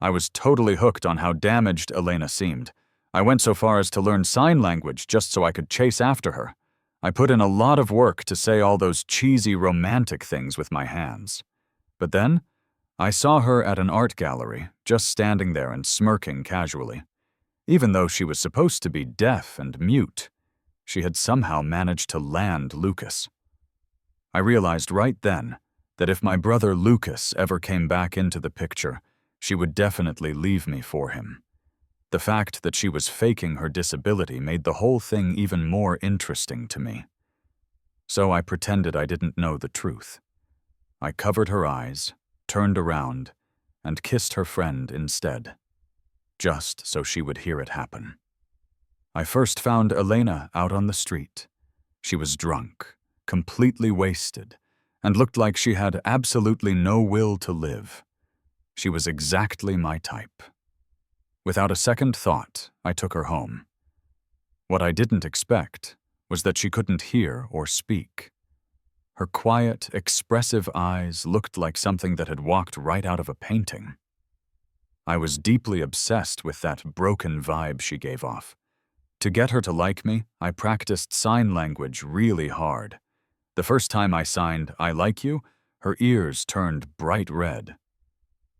I was totally hooked on how damaged Elena seemed. I went so far as to learn sign language just so I could chase after her. I put in a lot of work to say all those cheesy romantic things with my hands. But then, I saw her at an art gallery, just standing there and smirking casually. Even though she was supposed to be deaf and mute, she had somehow managed to land Lucas. I realized right then that if my brother Lucas ever came back into the picture, she would definitely leave me for him. The fact that she was faking her disability made the whole thing even more interesting to me. So I pretended I didn't know the truth. I covered her eyes, turned around, and kissed her friend instead, just so she would hear it happen. I first found Elena out on the street. She was drunk, completely wasted, and looked like she had absolutely no will to live. She was exactly my type. Without a second thought, I took her home. What I didn't expect was that she couldn't hear or speak. Her quiet, expressive eyes looked like something that had walked right out of a painting. I was deeply obsessed with that broken vibe she gave off. To get her to like me, I practiced sign language really hard. The first time I signed, "I like you," her ears turned bright red.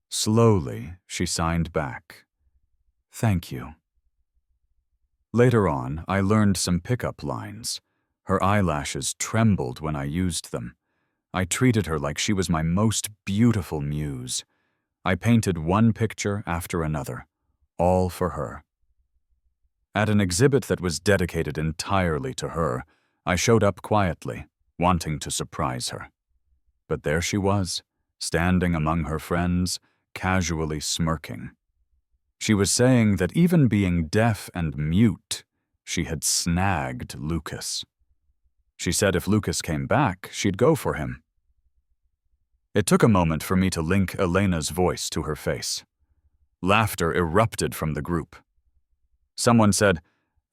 Slowly, she signed back, "Thank you." Later on, I learned some pickup lines. Her eyelashes trembled when I used them. I treated her like she was my most beautiful muse. I painted one picture after another, all for her. At an exhibit that was dedicated entirely to her, I showed up quietly, wanting to surprise her. But there she was, standing among her friends, casually smirking. She was saying that even being deaf and mute, she had snagged Lucas. She said if Lucas came back, she'd go for him. It took a moment for me to link Elena's voice to her face. Laughter erupted from the group. Someone said,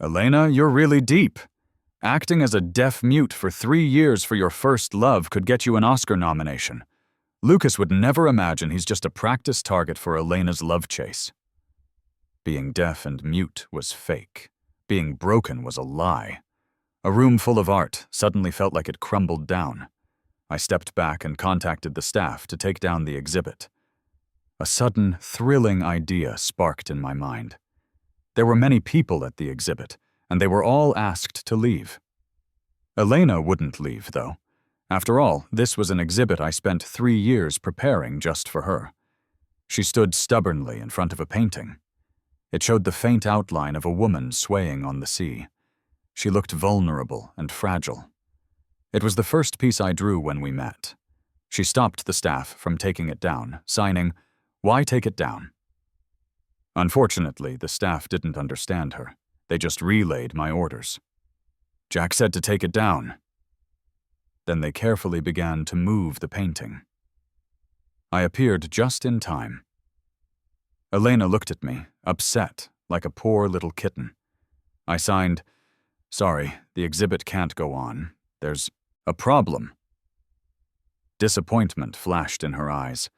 "Elena, you're really deep. Acting as a deaf-mute for 3 years for your first love could get you an Oscar nomination. Lucas would never imagine he's just a practice target for Elena's love chase." Being deaf and mute was fake. Being broken was a lie. A room full of art suddenly felt like it crumbled down. I stepped back and contacted the staff to take down the exhibit. A sudden, thrilling idea sparked in my mind. There were many people at the exhibit, and they were all asked to leave. Elena wouldn't leave, though. After all, this was an exhibit I spent 3 years preparing just for her. She stood stubbornly in front of a painting. It showed the faint outline of a woman swaying on the sea. She looked vulnerable and fragile. It was the first piece I drew when we met. She stopped the staff from taking it down, signing, "Why take it down?" Unfortunately, the staff didn't understand her. They just relayed my orders. "Jack said to take it down." Then they carefully began to move the painting. I appeared just in time. Elena looked at me, upset, like a poor little kitten. I signed, "Sorry, the exhibit can't go on. There's a problem." Disappointment flashed in her eyes.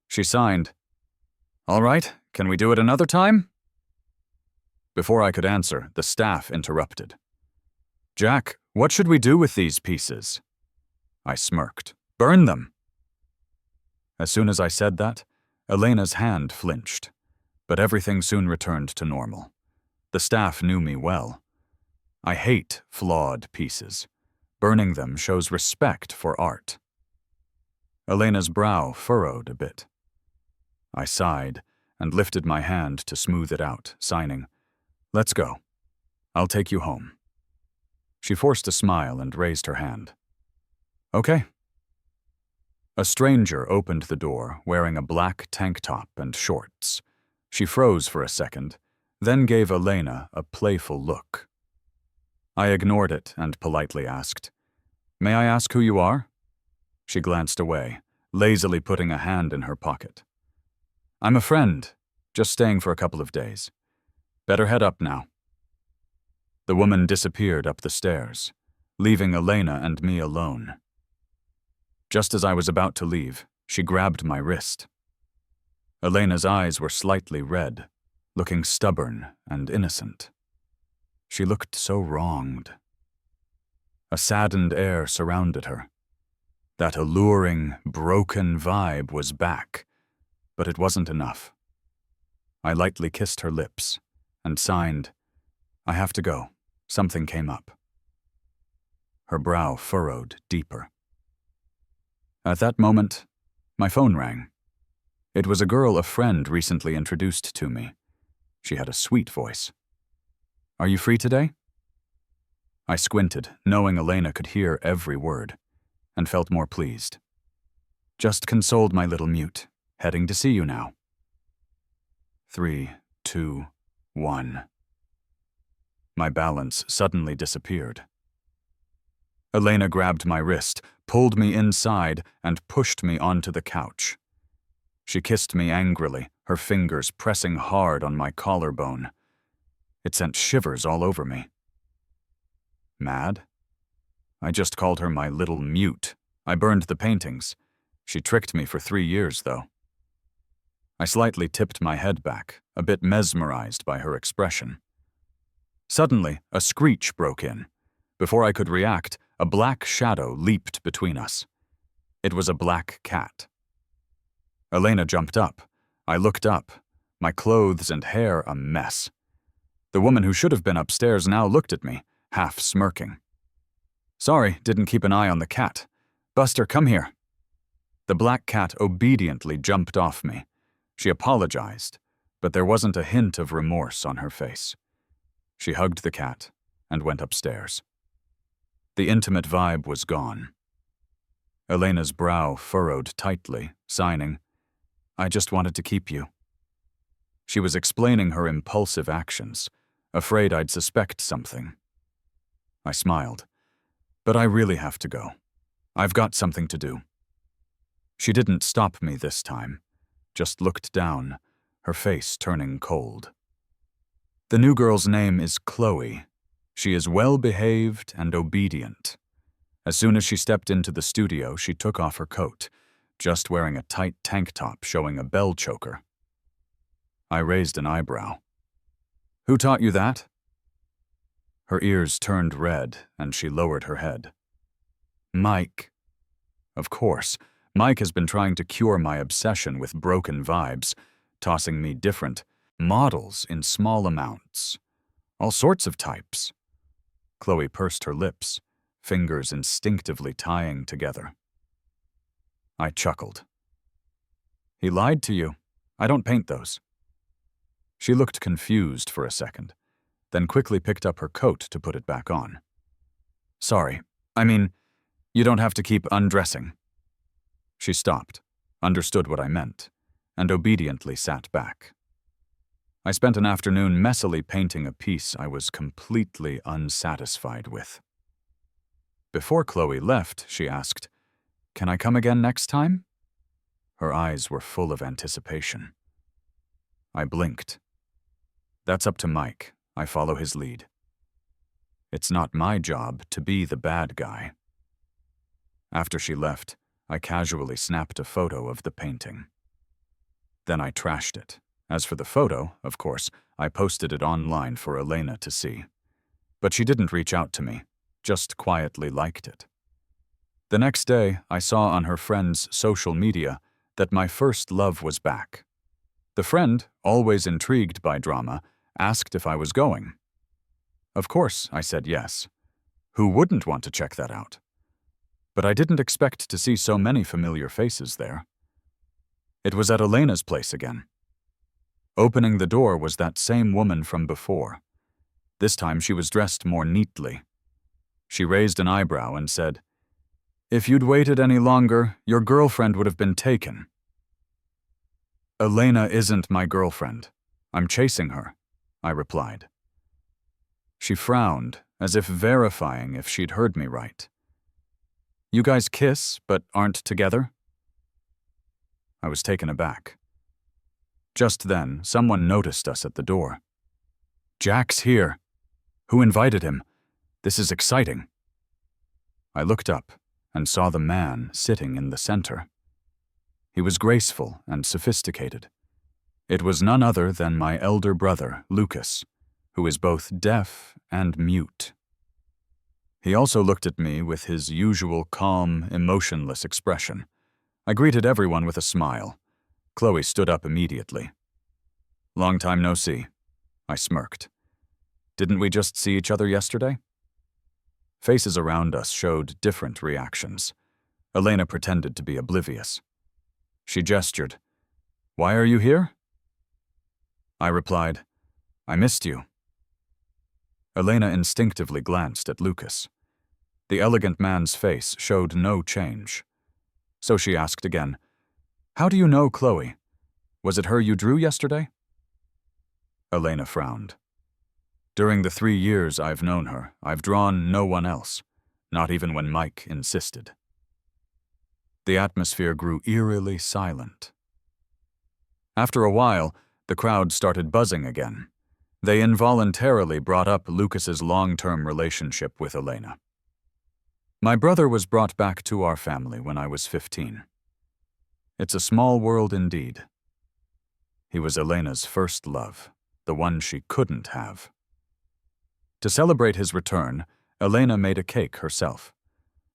She signed, "All right, can we do it another time?" Before I could answer, the staff interrupted. "Jack, what should we do with these pieces?" I smirked. "Burn them." As soon as I said that, Elena's hand flinched, but everything soon returned to normal. The staff knew me well. I hate flawed pieces. Burning them shows respect for art. Elena's brow furrowed a bit. I sighed and lifted my hand to smooth it out, signing, "Let's go. I'll take you home." She forced a smile and raised her hand. "Okay." A stranger opened the door, wearing a black tank top and shorts. She froze for a second, then gave Elena a playful look. I ignored it and politely asked, "May I ask who you are?" She glanced away, lazily putting a hand in her pocket. "I'm a friend, just staying for a couple of days. Better head up now." The woman disappeared up the stairs, leaving Elena and me alone. Just as I was about to leave, she grabbed my wrist. Elena's eyes were slightly red, looking stubborn and innocent. She looked so wronged. A saddened air surrounded her. That alluring, broken vibe was back, but it wasn't enough. I lightly kissed her lips and signed, "I have to go. Something came up." Her brow furrowed deeper. At that moment, my phone rang. It was a girl a friend recently introduced to me. She had a sweet voice. "Are you free today?" I squinted, knowing Elena could hear every word, and felt more pleased. "Just consoled my little mute. Heading to see you now." 3, 2, 1. My balance suddenly disappeared. Elena grabbed my wrist, pulled me inside, and pushed me onto the couch. She kissed me angrily, her fingers pressing hard on my collarbone. It sent shivers all over me. Mad? I just called her my little mute. I burned the paintings. She tricked me for 3 years, though. I slightly tipped my head back, a bit mesmerized by her expression. Suddenly, a screech broke in. Before I could react, a black shadow leaped between us. It was a black cat. Elena jumped up. I looked up, my clothes and hair a mess. The woman who should have been upstairs now looked at me, half smirking. "Sorry, didn't keep an eye on the cat. Buster, come here." The black cat obediently jumped off me. She apologized, but there wasn't a hint of remorse on her face. She hugged the cat and went upstairs. The intimate vibe was gone. Elena's brow furrowed tightly, signing, "I just wanted to keep you." She was explaining her impulsive actions, afraid I'd suspect something. I smiled. "But I really have to go. I've got something to do." She didn't stop me this time, just looked down, her face turning cold. "The new girl's name is Chloe. She is well-behaved and obedient." As soon as she stepped into the studio, she took off her coat, just wearing a tight tank top showing a bell choker. I raised an eyebrow. "Who taught you that?" Her ears turned red, and she lowered her head. "Mike." Of course, Mike has been trying to cure my obsession with broken vibes, tossing me different models in small amounts. All sorts of types. Chloe pursed her lips, fingers instinctively tying together. I chuckled. "He lied to you. I don't paint those." She looked confused for a second, then quickly picked up her coat to put it back on. "Sorry. I mean, you don't have to keep undressing." She stopped, understood what I meant, and obediently sat back. I spent an afternoon messily painting a piece I was completely unsatisfied with. Before Chloe left, she asked, "Can I come again next time?" Her eyes were full of anticipation. I blinked. "That's up to Mike. I follow his lead. It's not my job to be the bad guy." After she left, I casually snapped a photo of the painting. Then I trashed it. As for the photo, of course, I posted it online for Elena to see. But she didn't reach out to me, just quietly liked it. The next day, I saw on her friend's social media that my first love was back. The friend, always intrigued by drama, asked if I was going. Of course, I said yes. Who wouldn't want to check that out? But I didn't expect to see so many familiar faces there. It was at Elena's place again. Opening the door was that same woman from before. This time she was dressed more neatly. She raised an eyebrow and said, "If you'd waited any longer, your girlfriend would have been taken." "Elena isn't my girlfriend. I'm chasing her," I replied. She frowned, as if verifying if she'd heard me right. "You guys kiss, but aren't together?" I was taken aback. Just then, someone noticed us at the door. "Jack's here. Who invited him? This is exciting." I looked up and saw the man sitting in the center. He was graceful and sophisticated, It was none other than my elder brother, Lucas, who is both deaf and mute. He also looked at me with his usual calm, emotionless expression. I greeted everyone with a smile. Chloe stood up immediately. "Long time no see," I smirked. "Didn't we just see each other yesterday?" Faces around us showed different reactions. Elena pretended to be oblivious. She gestured. "Why are you here?" I replied, "I missed you." Elena instinctively glanced at Lucas. The elegant man's face showed no change. So she asked again, "How do you know Chloe? Was it her you drew yesterday?" Elena frowned. "During the 3 years I've known her, I've drawn no one else, not even when Mike insisted." The atmosphere grew eerily silent. After a while, the crowd started buzzing again. They involuntarily brought up Lucas's long-term relationship with Elena. My brother was brought back to our family when I was 15. It's a small world indeed. He was Elena's first love, the one she couldn't have. To celebrate his return, Elena made a cake herself.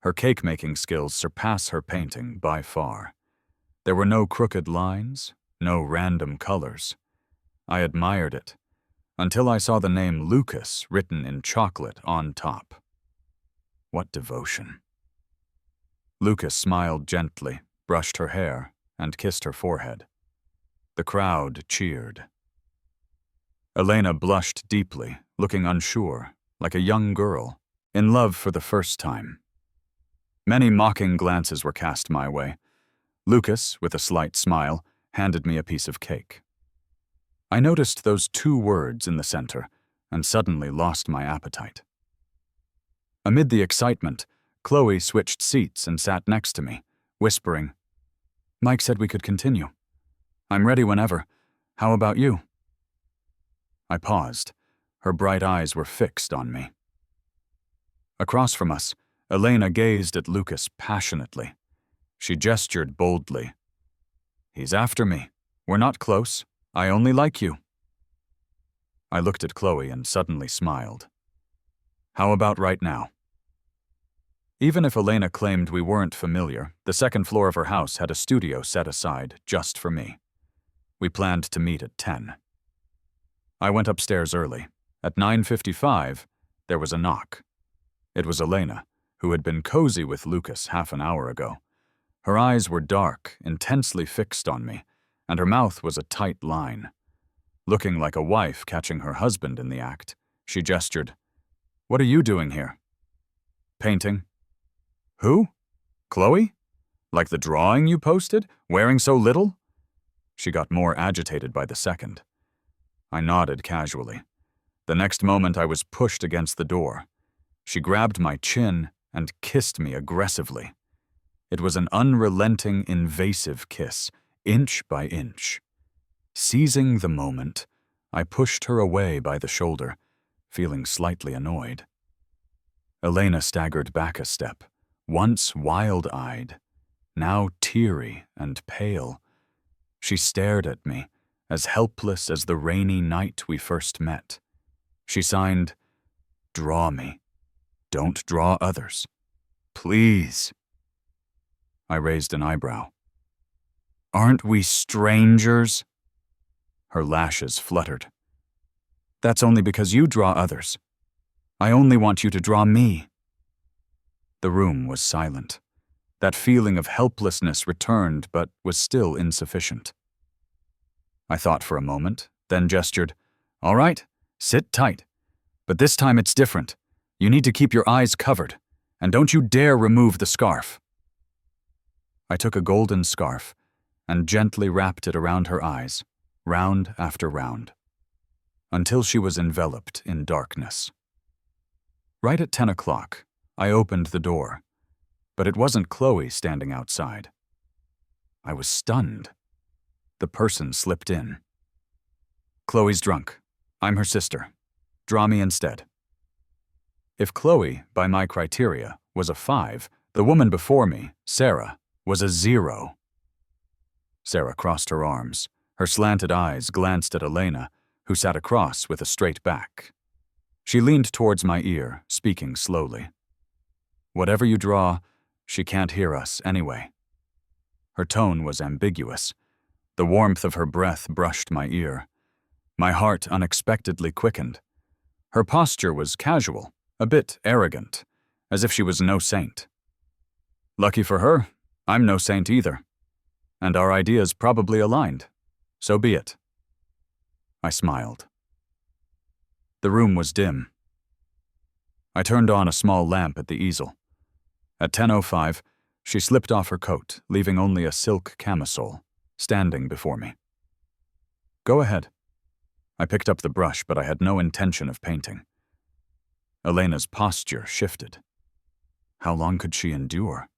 Her cake-making skills surpass her painting by far. There were no crooked lines, no random colors. I admired it, until I saw the name Lucas written in chocolate on top. What devotion. Lucas smiled gently, brushed her hair, and kissed her forehead. The crowd cheered. Elena blushed deeply, looking unsure, like a young girl, in love for the first time. Many mocking glances were cast my way. Lucas, with a slight smile, handed me a piece of cake. I noticed those 2 words in the center, and suddenly lost my appetite. Amid the excitement, Chloe switched seats and sat next to me, whispering, "Mike said we could continue. I'm ready whenever. How about you?" I paused. Her bright eyes were fixed on me. Across from us, Elena gazed at Lucas passionately. She gestured boldly. "He's after me. We're not close. I only like you." I looked at Chloe and suddenly smiled. "How about right now?" Even if Elena claimed we weren't familiar, the second floor of her house had a studio set aside just for me. We planned to meet at 10. I went upstairs early. At 9:55, there was a knock. It was Elena, who had been cozy with Lucas half an hour ago. Her eyes were dark, intensely fixed on me, and her mouth was a tight line. Looking like a wife catching her husband in the act, she gestured, "What are you doing here?" "Painting." "Who? Chloe? Like the drawing you posted, wearing so little?" She got more agitated by the second. I nodded casually. The next moment I was pushed against the door. She grabbed my chin and kissed me aggressively. It was an unrelenting, invasive kiss, inch by inch. Seizing the moment, I pushed her away by the shoulder, feeling slightly annoyed. Elena staggered back a step, once wild-eyed, now teary and pale. She stared at me, as helpless as the rainy night we first met. She signed, "Draw me. Don't draw others. Please." I raised an eyebrow. "Aren't we strangers?" Her lashes fluttered. "That's only because you draw others. I only want you to draw me." The room was silent. That feeling of helplessness returned, but was still insufficient. I thought for a moment, then gestured, "All right, sit tight. But this time it's different. You need to keep your eyes covered, and don't you dare remove the scarf." I took a golden scarf and gently wrapped it around her eyes, round after round, until she was enveloped in darkness. Right at 10 o'clock, I opened the door, but it wasn't Chloe standing outside. I was stunned. The person slipped in. "Chloe's drunk. I'm her sister. Draw me instead." If Chloe, by my criteria, was a 5, the woman before me, Sarah, was a 0. Sarah crossed her arms, Her slanted eyes glanced at Elena, who sat across with a straight back. She leaned towards my ear, speaking slowly. "Whatever you draw, she can't hear us anyway." Her tone was ambiguous. The warmth of her breath brushed my ear. My heart unexpectedly quickened. Her posture was casual, a bit arrogant, as if she was no saint. Lucky for her, I'm no saint either. And our ideas probably aligned. So be it. I smiled. The room was dim. I turned on a small lamp at the easel. At 10:05, she slipped off her coat, leaving only a silk camisole, standing before me. "Go ahead." I picked up the brush, but I had no intention of painting. Elena's posture shifted. How long could she endure?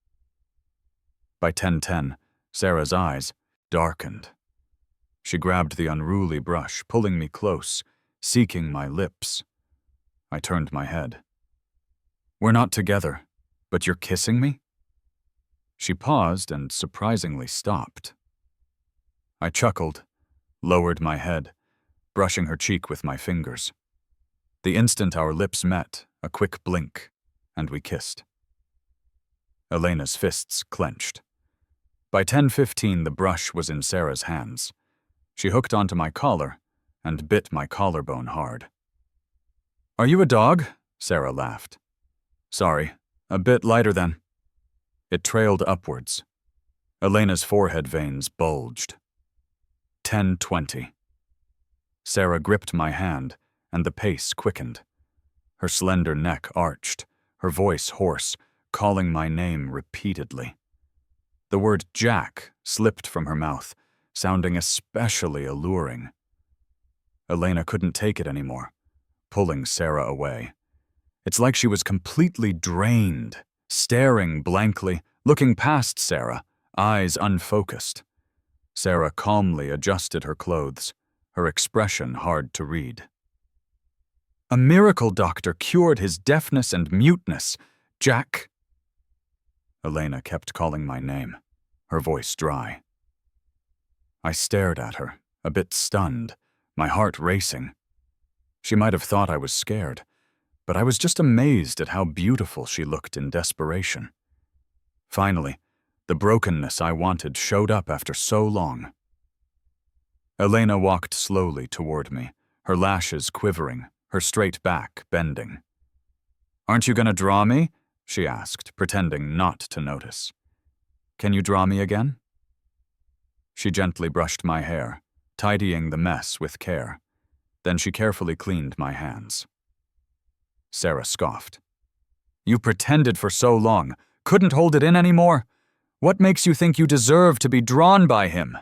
By 10:10, Sarah's eyes darkened. She grabbed the unruly brush, pulling me close, seeking my lips. I turned my head. "We're not together, but you're kissing me?" She paused and surprisingly stopped. I chuckled, lowered my head, brushing her cheek with my fingers. The instant our lips met, a quick blink, and we kissed. Elena's fists clenched. By 10:15, the brush was in Sarah's hands. She hooked onto my collar and bit my collarbone hard. "Are you a dog?" Sarah laughed. "Sorry, a bit lighter than." It trailed upwards. Elena's forehead veins bulged. 10:20. Sarah gripped my hand, and the pace quickened. Her slender neck arched, her voice hoarse, calling my name repeatedly. The word Jack slipped from her mouth, sounding especially alluring. Elena couldn't take it anymore, pulling Sarah away. It's like she was completely drained, staring blankly, looking past Sarah, eyes unfocused. Sarah calmly adjusted her clothes, her expression hard to read. "A miracle doctor cured his deafness and muteness. Jack." Elena kept calling my name, her voice dry. I stared at her, a bit stunned, my heart racing. She might have thought I was scared, but I was just amazed at how beautiful she looked in desperation. Finally, the brokenness I wanted showed up after so long. Elena walked slowly toward me, her lashes quivering, her straight back bending. "Aren't you going to draw me?" she asked, pretending not to notice. "Can you draw me again?" She gently brushed my hair, tidying the mess with care. Then she carefully cleaned my hands. Sarah scoffed. "You pretended for so long, couldn't hold it in anymore? What makes you think you deserve to be drawn by him?"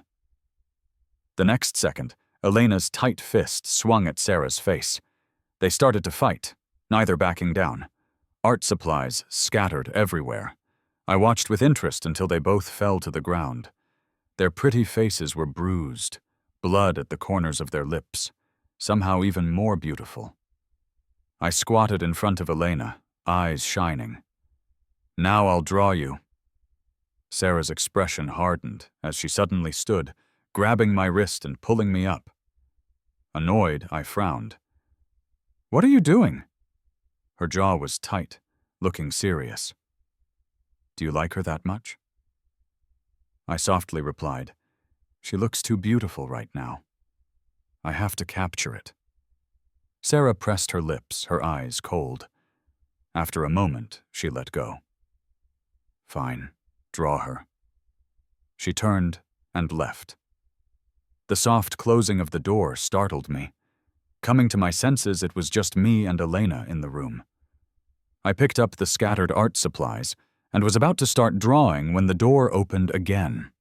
The next second, Elena's tight fist swung at Sarah's face. They started to fight, neither backing down. Art supplies scattered everywhere. I watched with interest until they both fell to the ground. Their pretty faces were bruised, blood at the corners of their lips, somehow even more beautiful. I squatted in front of Elena, eyes shining. "Now I'll draw you." Sarah's expression hardened as she suddenly stood, grabbing my wrist and pulling me up. Annoyed, I frowned. "What are you doing?" Her jaw was tight, looking serious. "Do you like her that much?" I softly replied, "She looks too beautiful right now. I have to capture it." Sarah pressed her lips, her eyes cold. After a moment, she let go. "Fine, draw her." She turned and left. The soft closing of the door startled me. Coming to my senses, it was just me and Elena in the room. I picked up the scattered art supplies and was about to start drawing when the door opened again.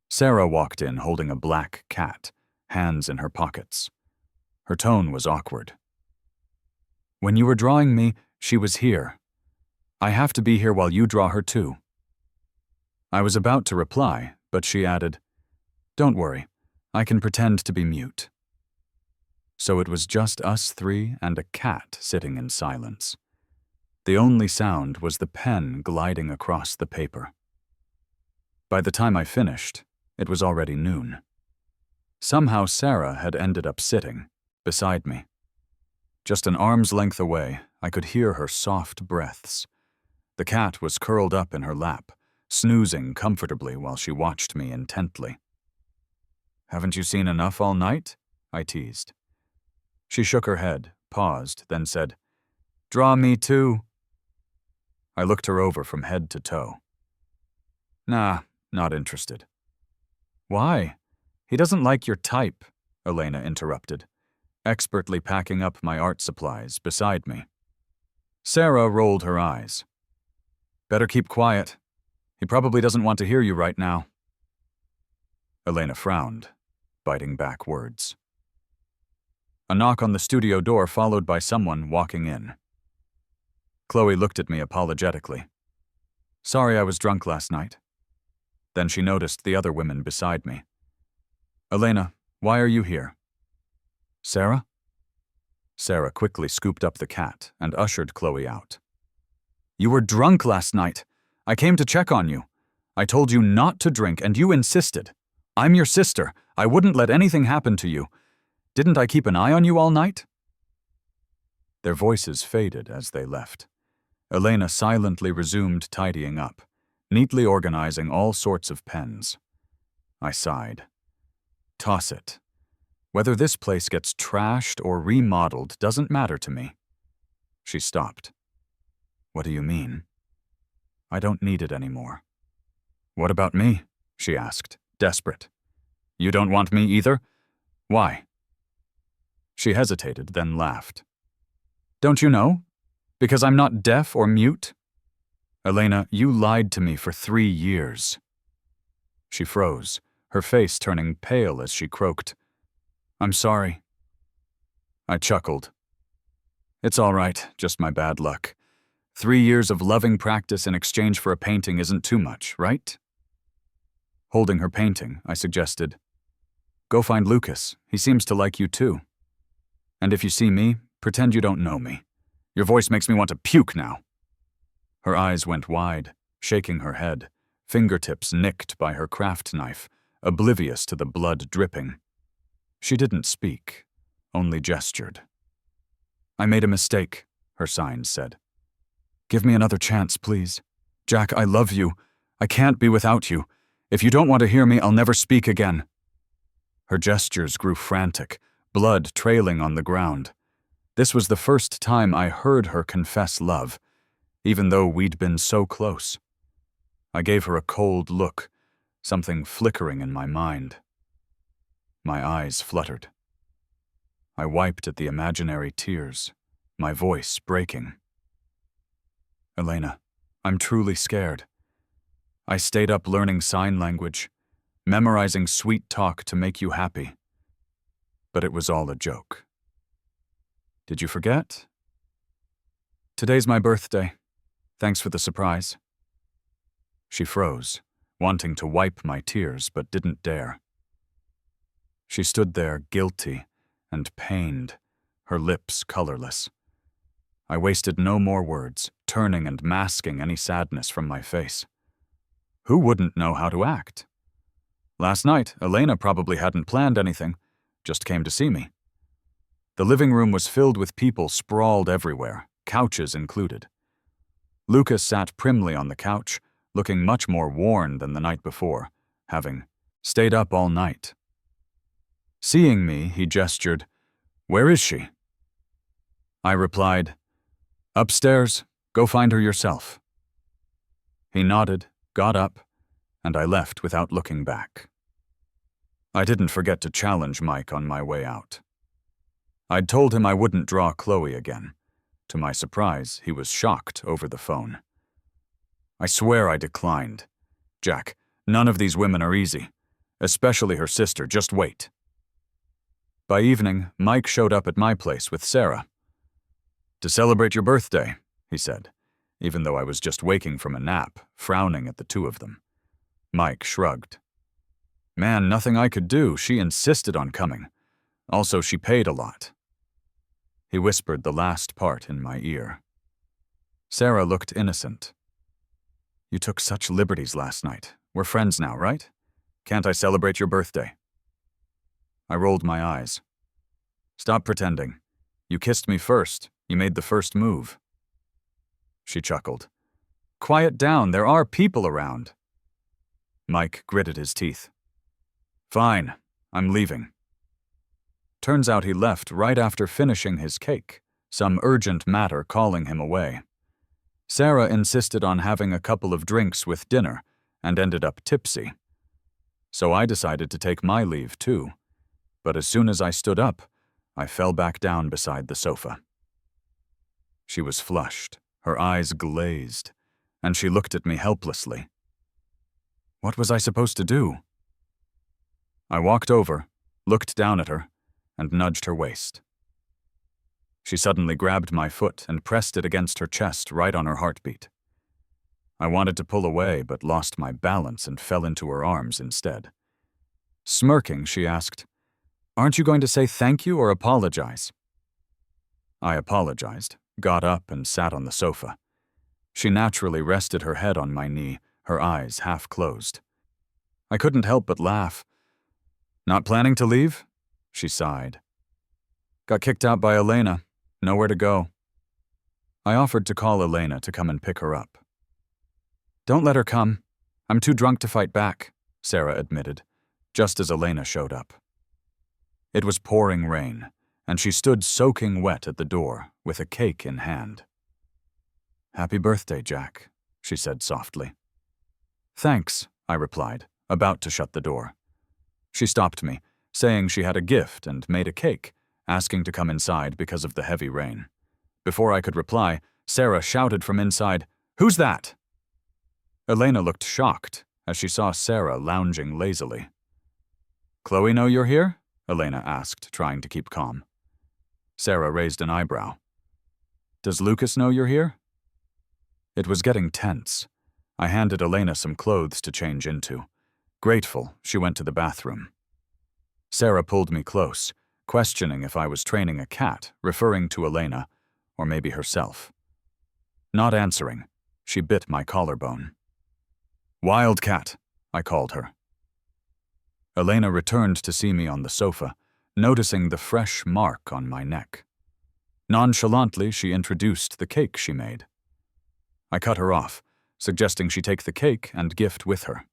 Sarah walked in holding a black cat, hands in her pockets. Her tone was awkward. "When you were drawing me, she was here. I have to be here while you draw her too." I was about to reply, but she added, "Don't worry, I can pretend to be mute." So it was just us three and a cat sitting in silence. The only sound was the pen gliding across the paper. By the time I finished, it was already noon. Somehow Sarah had ended up sitting beside me. Just an arm's length away, I could hear her soft breaths. The cat was curled up in her lap, snoozing comfortably while she watched me intently. "Haven't you seen enough all night?" I teased. She shook her head, paused, then said, "Draw me too." I looked her over from head to toe. "Nah, not interested." "Why? He doesn't like your type," Elena interrupted, expertly packing up my art supplies beside me. Sarah rolled her eyes. "Better keep quiet. He probably doesn't want to hear you right now." Elena frowned, biting back words. A knock on the studio door followed by someone walking in. Chloe looked at me apologetically. "Sorry I was drunk last night." Then she noticed the other women beside me. "Elena, why are you here?" "Sarah?" Sarah quickly scooped up the cat and ushered Chloe out. "You were drunk last night. I came to check on you. I told you not to drink and you insisted. I'm your sister. I wouldn't let anything happen to you. Didn't I keep an eye on you all night?" Their voices faded as they left. Elena silently resumed tidying up, neatly organizing all sorts of pens. I sighed. Toss it. Whether this place gets trashed or remodeled doesn't matter to me. She stopped. "What do you mean?" "I don't need it anymore." "What about me?" she asked, desperate. "You don't want me either? Why?" She hesitated, then laughed. "Don't you know? Because I'm not deaf or mute?" "Elena, you lied to me for 3 years." She froze, her face turning pale as she croaked, "I'm sorry." I chuckled. "It's all right, just my bad luck. 3 years of loving practice in exchange for a painting isn't too much, right?" Holding her painting, I suggested, "Go find Lucas. He seems to like you too. And if you see me, pretend you don't know me. Your voice makes me want to puke now." Her eyes went wide, shaking her head, fingertips nicked by her craft knife, oblivious to the blood dripping. She didn't speak, only gestured. "I made a mistake," her signs said. "Give me another chance, please. Jack, I love you. I can't be without you. If you don't want to hear me, I'll never speak again." Her gestures grew frantic, blood trailing on the ground. This was the first time I heard her confess love, even though we'd been so close. I gave her a cold look, something flickering in my mind. My eyes fluttered. I wiped at the imaginary tears, my voice breaking. "Elena, I'm truly scared. I stayed up learning sign language, memorizing sweet talk to make you happy. But it was all a joke. Did you forget? Today's my birthday. Thanks for the surprise." She froze, wanting to wipe my tears but didn't dare. She stood there guilty and pained, her lips colorless. I wasted no more words, turning and masking any sadness from my face. Who wouldn't know how to act? Last night, Elena probably hadn't planned anything, just came to see me. The living room was filled with people sprawled everywhere, couches included. Lucas sat primly on the couch, looking much more worn than the night before, having stayed up all night. Seeing me, he gestured, "Where is she?" I replied, "Upstairs, go find her yourself." He nodded, got up, and I left without looking back. I didn't forget to challenge Mike on my way out. I'd told him I wouldn't draw Chloe again. To my surprise, he was shocked over the phone. "I swear I declined. Jack, none of these women are easy. Especially her sister, just wait." By evening, Mike showed up at my place with Sarah. "To celebrate your birthday," he said, even though I was just waking from a nap, frowning at the two of them. Mike shrugged. "Man, nothing I could do. She insisted on coming. Also, she paid a lot." He whispered the last part in my ear. Sarah looked innocent. "You took such liberties last night. We're friends now, right? Can't I celebrate your birthday?" I rolled my eyes. Stop pretending. You kissed me first. You made the first move. She chuckled. Quiet down, there are people around. Mike gritted his teeth. Fine, I'm leaving. Turns out he left right after finishing his cake, some urgent matter calling him away. Sarah insisted on having a couple of drinks with dinner and ended up tipsy. So I decided to take my leave too, but as soon as I stood up, I fell back down beside the sofa. She was flushed, her eyes glazed, and she looked at me helplessly. What was I supposed to do? I walked over, looked down at her, and nudged her waist. She suddenly grabbed my foot and pressed it against her chest right on her heartbeat. I wanted to pull away but lost my balance and fell into her arms instead. Smirking, she asked, "Aren't you going to say thank you or apologize?" I apologized, got up and sat on the sofa. She naturally rested her head on my knee, her eyes half closed. I couldn't help but laugh. Not planning to leave? She sighed. Got kicked out by Elena. Nowhere to go. I offered to call Elena to come and pick her up. Don't let her come. I'm too drunk to fight back, Sarah admitted, just as Elena showed up. It was pouring rain, and she stood soaking wet at the door with a cake in hand. Happy birthday, Jack, she said softly. Thanks, I replied, about to shut the door. She stopped me, saying she had a gift and made a cake, asking to come inside because of the heavy rain. Before I could reply, Sarah shouted from inside, "Who's that?" Elena looked shocked as she saw Sarah lounging lazily. Chloe know you're here? Elena asked, trying to keep calm. Sarah raised an eyebrow. Does Lucas know you're here? It was getting tense. I handed Elena some clothes to change into. Grateful, she went to the bathroom. Sarah pulled me close, questioning if I was training a cat, referring to Elena, or maybe herself. Not answering, she bit my collarbone. Wildcat, I called her. Elena returned to see me on the sofa, noticing the fresh mark on my neck. Nonchalantly, she introduced the cake she made. I cut her off, suggesting she take the cake and gift with her.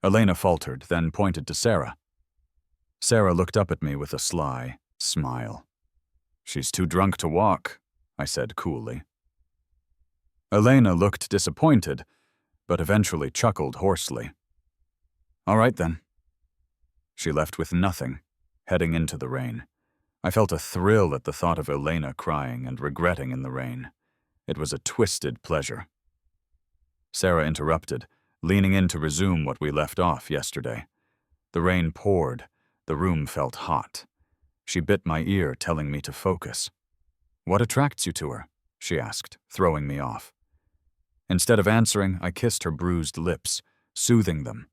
Elena faltered, then pointed to Sarah. Sarah looked up at me with a sly smile. She's too drunk to walk, I said coolly. Elena looked disappointed, but eventually chuckled hoarsely. All right then. She left with nothing, heading into the rain. I felt a thrill at the thought of Elena crying and regretting in the rain. It was a twisted pleasure. Sarah interrupted, leaning in to resume what we left off yesterday. The rain poured. The room felt hot. She bit my ear, telling me to focus. What attracts you to her? She asked, throwing me off. Instead of answering, I kissed her bruised lips, soothing them.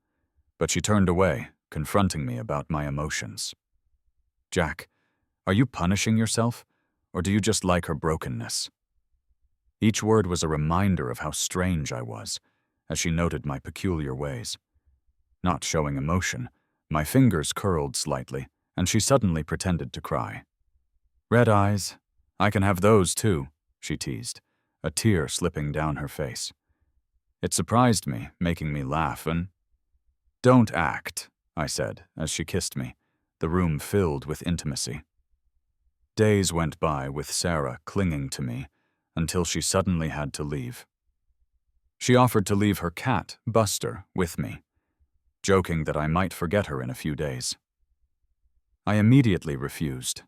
But she turned away, confronting me about my emotions. Jack, are you punishing yourself, or do you just like her brokenness? Each word was a reminder of how strange I was, as she noted my peculiar ways. Not showing emotion, my fingers curled slightly, and she suddenly pretended to cry. Red eyes. I can have those too, she teased, a tear slipping down her face. It surprised me, making me laugh, and... Don't act, I said, as she kissed me, the room filled with intimacy. Days went by with Sarah clinging to me, until she suddenly had to leave. She offered to leave her cat, Buster, with me, joking that I might forget her in a few days. I immediately refused.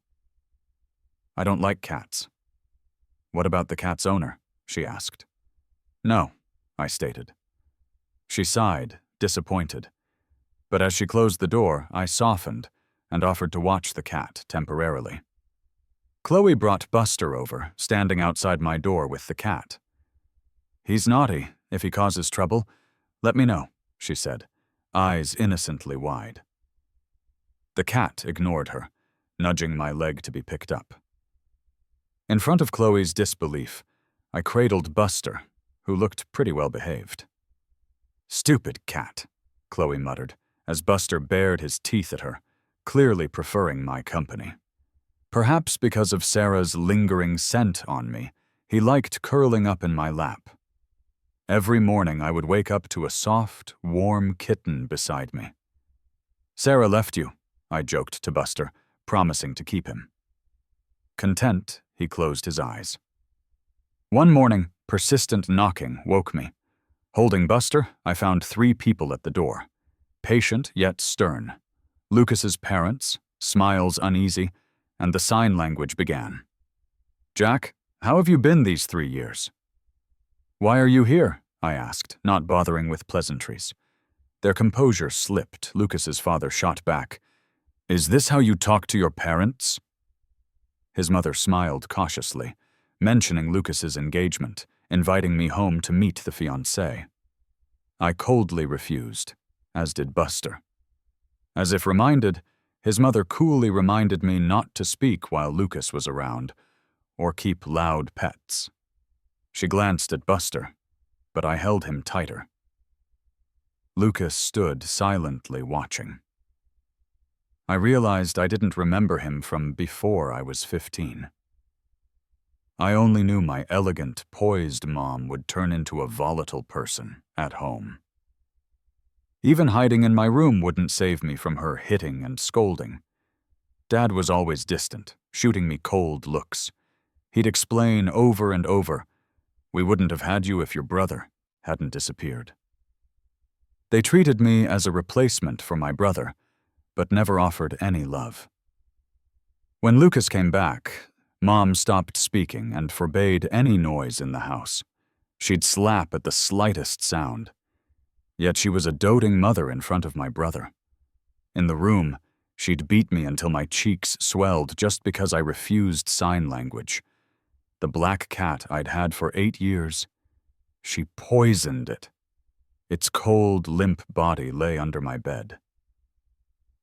I don't like cats. What about the cat's owner? She asked. No, I stated. She sighed, disappointed. But as she closed the door, I softened and offered to watch the cat temporarily. Chloe brought Buster over, standing outside my door with the cat. He's naughty. If he causes trouble, let me know, she said, eyes innocently wide. The cat ignored her, nudging my leg to be picked up. In front of Chloe's disbelief, I cradled Buster, who looked pretty well behaved. Stupid cat, Chloe muttered, as Buster bared his teeth at her, clearly preferring my company. Perhaps because of Sarah's lingering scent on me, he liked curling up in my lap. Every morning I would wake up to a soft, warm kitten beside me. "Sarah left you," I joked to Buster, promising to keep him. Content, he closed his eyes. One morning, persistent knocking woke me. Holding Buster, I found 3 people at the door. Patient yet stern. Lucas's parents, smiles uneasy, and the sign language began. "Jack, how have you been these 3 years?" "Why are you here?" I asked, not bothering with pleasantries. Their composure slipped. Lucas's father shot back. "Is this how you talk to your parents?" His mother smiled cautiously, mentioning Lucas's engagement, inviting me home to meet the fiancé. I coldly refused, as did Buster. As if reminded, his mother coolly reminded me not to speak while Lucas was around, or keep loud pets. She glanced at Buster, but I held him tighter. Lucas stood silently watching. I realized I didn't remember him from before I was 15. I only knew my elegant, poised mom would turn into a volatile person at home. Even hiding in my room wouldn't save me from her hitting and scolding. Dad was always distant, shooting me cold looks. He'd explain over and over, "We wouldn't have had you if your brother hadn't disappeared." They treated me as a replacement for my brother, but never offered any love. When Lucas came back, Mom stopped speaking and forbade any noise in the house. She'd slap at the slightest sound. Yet she was a doting mother in front of my brother. In the room, she'd beat me until my cheeks swelled just because I refused sign language. The black cat I'd had for 8 years, she poisoned it. Its cold, limp body lay under my bed.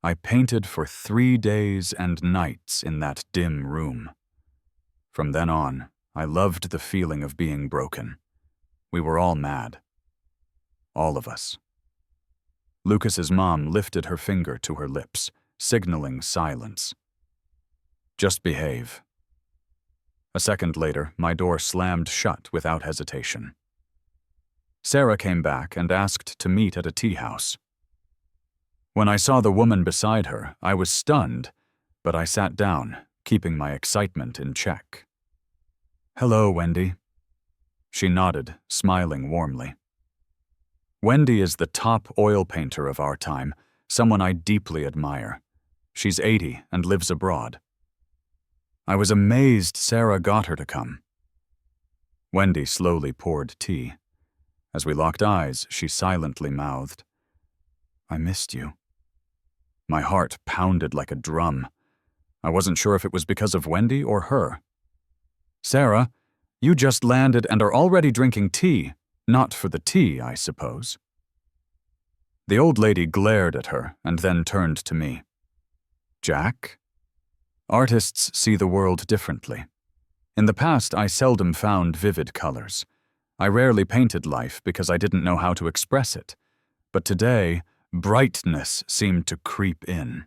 I painted for 3 days and nights in that dim room. From then on, I loved the feeling of being broken. We were all mad. All of us. Lucas's mom lifted her finger to her lips, signaling silence. "Just behave." A second later, my door slammed shut without hesitation. Sarah came back and asked to meet at a tea house. When I saw the woman beside her, I was stunned, but I sat down, keeping my excitement in check. "Hello, Wendy." She nodded, smiling warmly. Wendy is the top oil painter of our time, someone I deeply admire. She's 80 and lives abroad. I was amazed Sarah got her to come. Wendy slowly poured tea. As we locked eyes, she silently mouthed, "I missed you." My heart pounded like a drum. I wasn't sure if it was because of Wendy or her. "Sarah, you just landed and are already drinking tea. Not for the tea, I suppose." The old lady glared at her and then turned to me. "Jack?" Artists see the world differently. In the past, I seldom found vivid colors. I rarely painted life because I didn't know how to express it. But today, brightness seemed to creep in.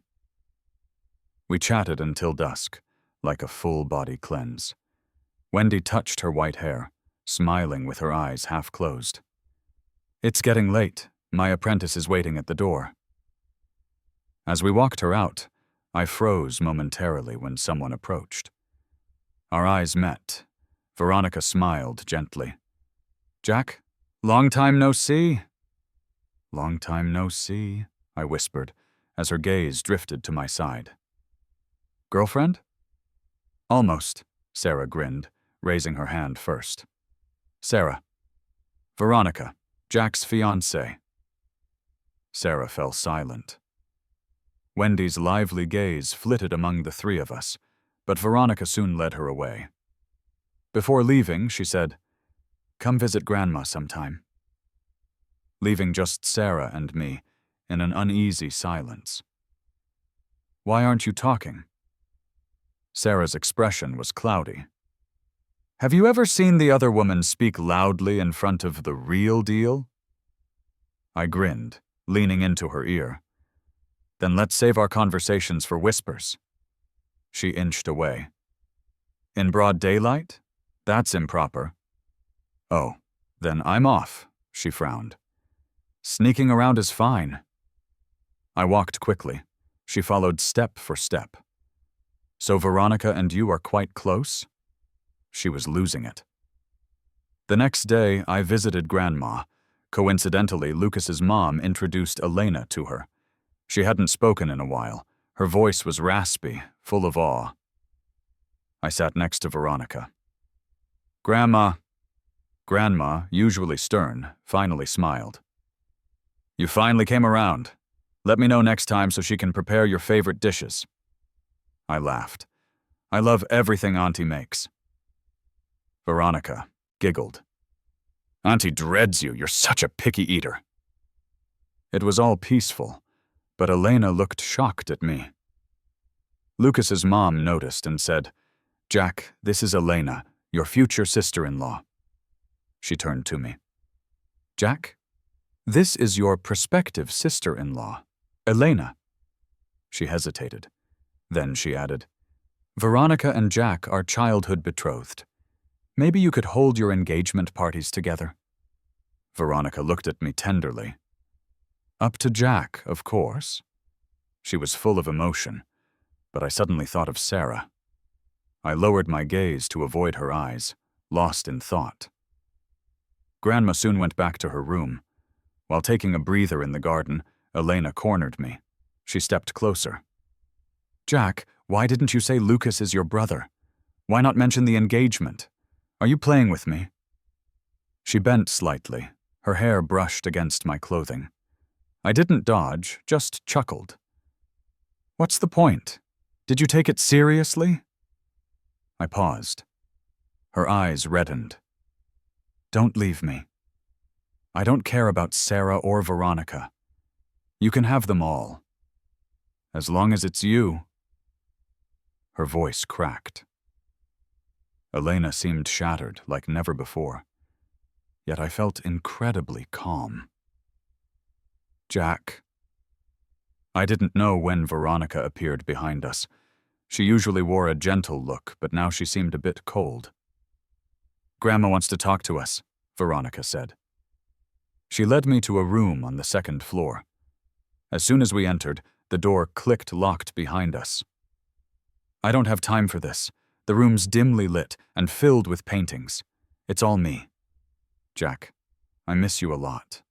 We chatted until dusk, like a full-body cleanse. Wendy touched her white hair, smiling with her eyes half closed. "It's getting late. My apprentice is waiting at the door." As we walked her out, I froze momentarily when someone approached. Our eyes met. Veronica smiled gently. "Jack, long time no see." "Long time no see," I whispered, as her gaze drifted to my side. "Girlfriend?" "Almost," Sarah grinned, raising her hand first. "Sarah." "Veronica, Jack's fiancée." Sarah fell silent. Wendy's lively gaze flitted among the 3 of us, but Veronica soon led her away. Before leaving, she said, "Come visit Grandma sometime." Leaving just Sarah and me in an uneasy silence. "Why aren't you talking?" Sarah's expression was cloudy. "Have you ever seen the other woman speak loudly in front of the real deal?" I grinned, leaning into her ear. Then let's save our conversations for whispers. She inched away. In broad daylight? That's improper. Oh, then I'm off, she frowned. Sneaking around is fine. I walked quickly. She followed step for step. So Veronica and you are quite close? She was losing it. The next day, I visited Grandma. Coincidentally, Lucas's mom introduced Elena to her. She hadn't spoken in a while. Her voice was raspy, full of awe. I sat next to Veronica. Grandma, usually stern, finally smiled. You finally came around. Let me know next time so she can prepare your favorite dishes. I laughed. I love everything Auntie makes. Veronica giggled. Auntie dreads you. You're such a picky eater. It was all peaceful, but Elena looked shocked at me. Lucas's mom noticed and said, Jack, this is Elena, your future sister-in-law. She turned to me. Jack, this is your prospective sister-in-law, Elena. She hesitated. Then she added, Veronica and Jack are childhood betrothed. Maybe you could hold your engagement parties together. Veronica looked at me tenderly. Up to Jack, of course. She was full of emotion, but I suddenly thought of Sarah. I lowered my gaze to avoid her eyes, lost in thought. Grandma soon went back to her room. While taking a breather in the garden, Elena cornered me. She stepped closer. Jack, why didn't you say Lucas is your brother? Why not mention the engagement? Are you playing with me? She bent slightly. Her hair brushed against my clothing. I didn't dodge, just chuckled. What's the point? Did you take it seriously? I paused. Her eyes reddened. Don't leave me. I don't care about Sarah or Veronica. You can have them all. As long as it's you. Her voice cracked. Elena seemed shattered like never before, yet I felt incredibly calm. Jack. I didn't know when Veronica appeared behind us. She usually wore a gentle look, but now she seemed a bit cold. Grandma wants to talk to us, Veronica said. She led me to a room on the second floor. As soon as we entered, the door clicked locked behind us. I don't have time for this. The room's dimly lit and filled with paintings. It's all me. Jack, I miss you a lot.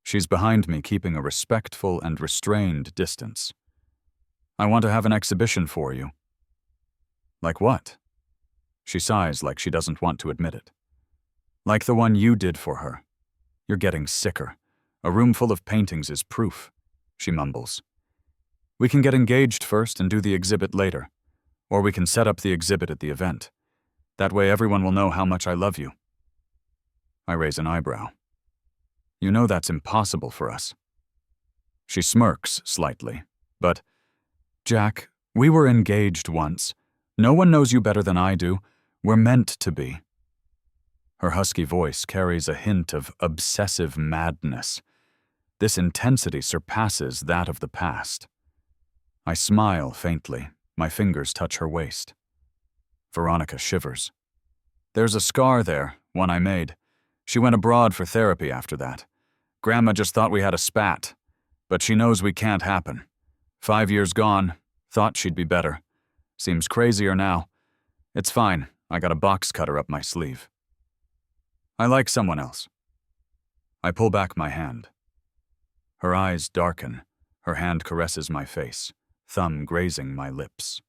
She's behind me, keeping a respectful and restrained distance. I want to have an exhibition for you. Like what? She sighs like she doesn't want to admit it. Like the one you did for her. You're getting sicker. A room full of paintings is proof, she mumbles. We can get engaged first and do the exhibit later. Or we can set up the exhibit at the event. That way everyone will know how much I love you. I raise an eyebrow. You know that's impossible for us. She smirks slightly, but, Jack, we were engaged once. No one knows you better than I do. We're meant to be. Her husky voice carries a hint of obsessive madness. This intensity surpasses that of the past. I smile faintly. My fingers touch her waist. Veronica shivers. There's a scar there, one I made. She went abroad for therapy after that. Grandma just thought we had a spat, but she knows we can't happen. 5 years gone, thought she'd be better. Seems crazier now. It's fine, I got a box cutter up my sleeve. I like someone else. I pull back my hand. Her eyes darken. Her hand caresses my face, thumb grazing my lips.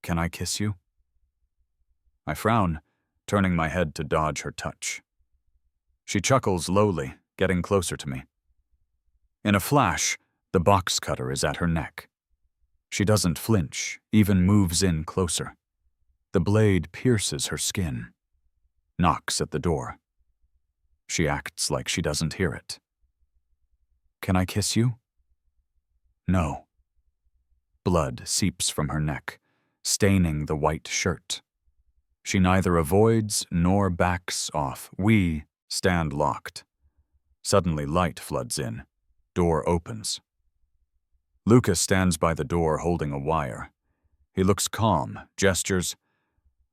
Can I kiss you? I frown, turning my head to dodge her touch. She chuckles lowly, getting closer to me. In a flash, the box cutter is at her neck. She doesn't flinch, even moves in closer. The blade pierces her skin. Knocks at the door. She acts like she doesn't hear it. Can I kiss you? No. Blood seeps from her neck, staining the white shirt. She neither avoids nor backs off. We stand locked. Suddenly light floods in. Door opens. Lucas stands by the door holding a wire. He looks calm, gestures.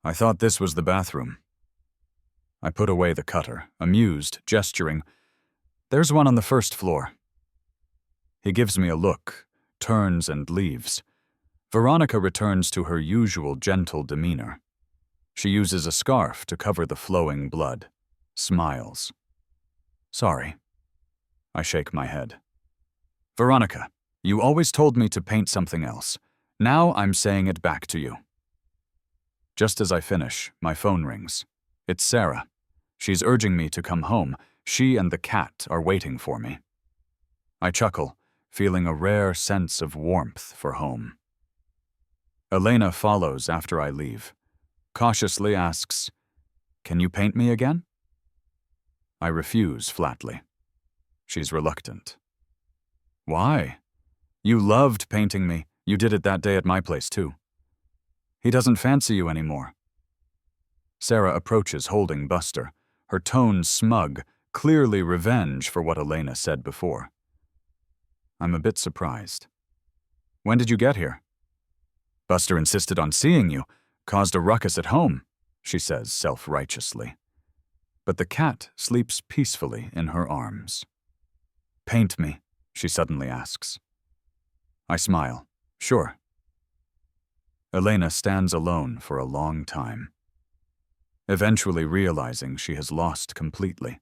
I thought this was the bathroom. I put away the cutter, amused, gesturing. There's one on the first floor. He gives me a look, turns and leaves. Veronica returns to her usual gentle demeanor. She uses a scarf to cover the flowing blood, smiles. Sorry. I shake my head. Veronica, you always told me to paint something else. Now I'm saying it back to you. Just as I finish, my phone rings. It's Sarah. She's urging me to come home. She and the cat are waiting for me. I chuckle, feeling a rare sense of warmth for home. Elena follows after I leave. Cautiously asks, "Can you paint me again?" I refuse flatly. She's reluctant. Why? You loved painting me. You did it that day at my place, too. He doesn't fancy you anymore. Sarah approaches holding Buster, her tone smug, clearly revenge for what Elena said before. I'm a bit surprised. When did you get here? Buster insisted on seeing you, caused a ruckus at home, she says self-righteously. But the cat sleeps peacefully in her arms. Paint me, she suddenly asks. I smile. Sure. Elena stands alone for a long time, eventually realizing she has lost completely.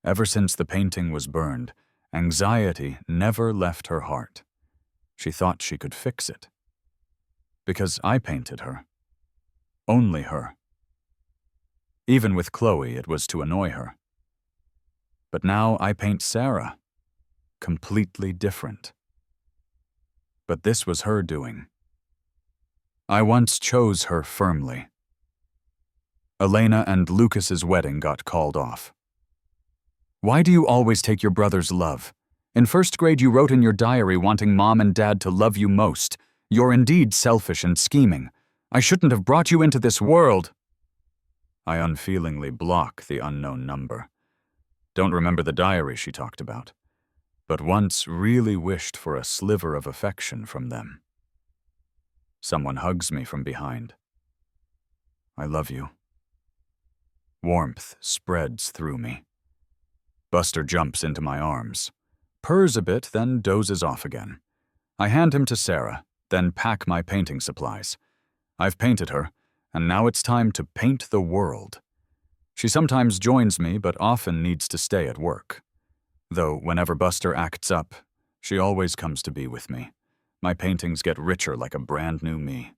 Ever since the painting was burned, anxiety never left her heart. She thought she could fix it. Because I painted her. Only her. Even with Chloe, it was to annoy her. But now I paint Sarah. Completely different. But this was her doing. I once chose her firmly. Elena and Lucas's wedding got called off. Why do you always take your brother's love? In first grade you wrote in your diary wanting Mom and Dad to love you most. You're indeed selfish and scheming. I shouldn't have brought you into this world. I unfeelingly block the unknown number. Don't remember the diary she talked about, but once really wished for a sliver of affection from them. Someone hugs me from behind. I love you. Warmth spreads through me. Buster jumps into my arms, purrs a bit, then dozes off again. I hand him to Sarah, then pack my painting supplies. I've painted her, and now it's time to paint the world. She sometimes joins me, but often needs to stay at work. Though whenever Buster acts up, she always comes to be with me. My paintings get richer like a brand new me.